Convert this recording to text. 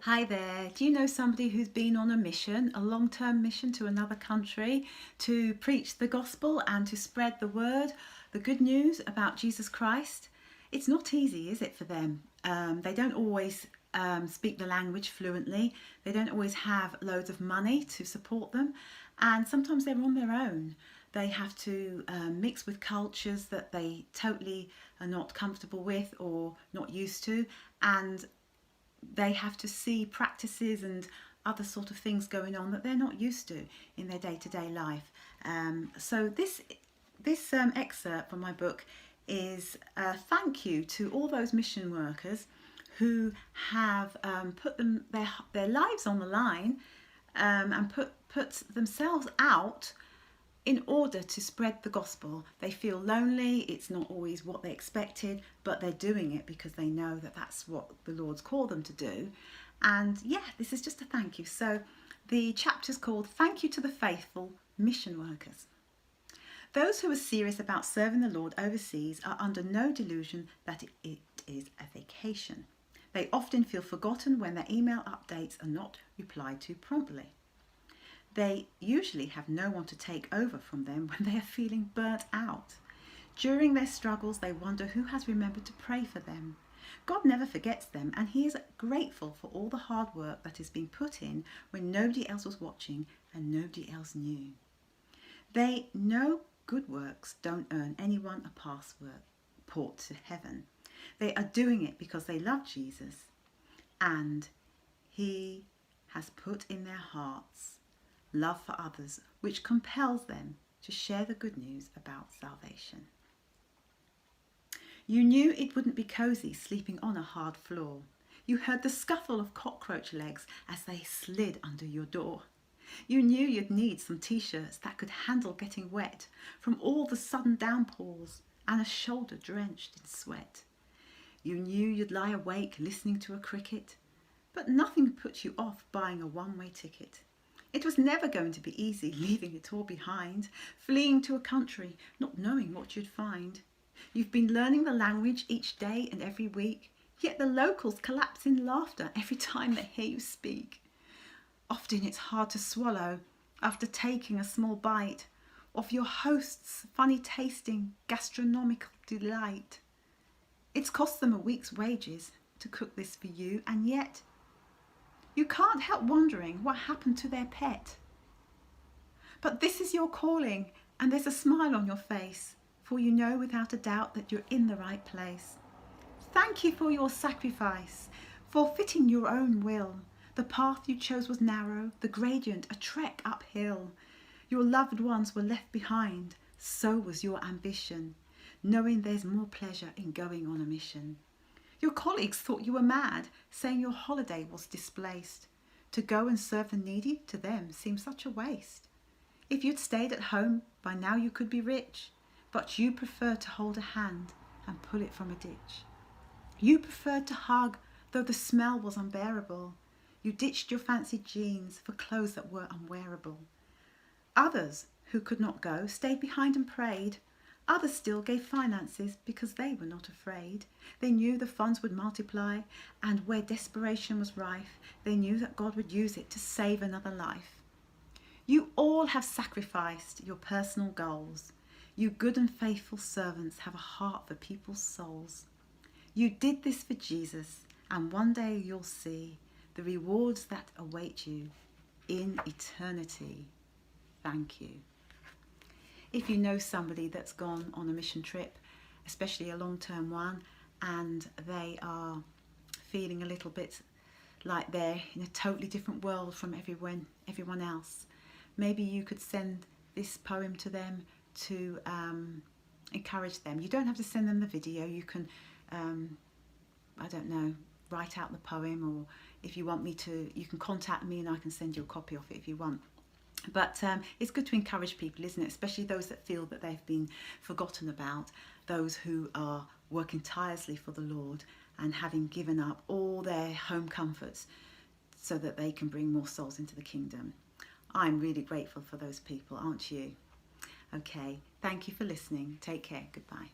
Hi there. Do you know somebody who's been on a mission, a long-term mission to another country to preach the gospel and to spread the word, the good news about Jesus Christ? It's not easy, is it, for them? They don't always speak the language fluently. They don't always have loads of money to support them. And sometimes they're on their own. They have to mix with cultures that they totally are not comfortable with or not used to. And they have to see practices and other sort of things going on that they're not used to in their day-to-day life. So this excerpt from my book is a thank you to all those mission workers who have put their lives on the line and put themselves out in order to spread the gospel. They feel lonely, it's not always what they expected, but they're doing it because they know that that's what the Lord's called them to do. And yeah, this is just a thank you. So the chapter's called Thank You to the Faithful Mission Workers. Those who are serious about serving the Lord overseas are under no delusion that it is a vacation. They often feel forgotten when their email updates are not replied to promptly. They usually have no one to take over from them when they are feeling burnt out. During their struggles, they wonder who has remembered to pray for them. God never forgets them, and He is grateful for all the hard work that has been put in when nobody else was watching and nobody else knew. They know good works don't earn anyone a passport to heaven. They are doing it because they love Jesus, and He has put in their hearts love for others, which compels them to share the good news about salvation. You knew it wouldn't be cosy sleeping on a hard floor. You heard the scuffle of cockroach legs as they slid under your door. You knew you'd need some t-shirts that could handle getting wet from all the sudden downpours and a shoulder drenched in sweat. You knew you'd lie awake listening to a cricket, but nothing put you off buying a one-way ticket. It was never going to be easy leaving it all behind, fleeing to a country, not knowing what you'd find. You've been learning the language each day and every week, yet the locals collapse in laughter every time they hear you speak. Often it's hard to swallow after taking a small bite of your host's funny tasting gastronomical delight. It's cost them a week's wages to cook this for you, and yet you can't help wondering what happened to their pet. But this is your calling, and there's a smile on your face, for you know without a doubt that you're in the right place. Thank you for your sacrifice, for fitting your own will. The path you chose was narrow, the gradient a trek uphill. Your loved ones were left behind, so was your ambition, knowing there's more pleasure in going on a mission. Your colleagues thought you were mad, saying your holiday was displaced. To go and serve the needy to them seemed such a waste. If you'd stayed at home, by now you could be rich, but you preferred to hold a hand and pull it from a ditch. You preferred to hug, though the smell was unbearable. You ditched your fancy jeans for clothes that were unwearable. Others, who could not go, stayed behind and prayed. Others still gave finances because they were not afraid. They knew the funds would multiply, and where desperation was rife, they knew that God would use it to save another life. You all have sacrificed your personal goals. You good and faithful servants have a heart for people's souls. You did this for Jesus, and one day you'll see the rewards that await you in eternity. Thank you. If you know somebody that's gone on a mission trip, especially a long-term one, and they are feeling a little bit like they're in a totally different world from everyone else, maybe you could send this poem to them to encourage them. You don't have to send them the video. You can, I don't know, write out the poem, or if you want me to, you can contact me and I can send you a copy of it if you want. But it's good to encourage people, isn't it? Especially those that feel that they've been forgotten about, those who are working tirelessly for the Lord and having given up all their home comforts so that they can bring more souls into the kingdom. I'm really grateful for those people, aren't you? Okay, thank you for listening. Take care. Goodbye.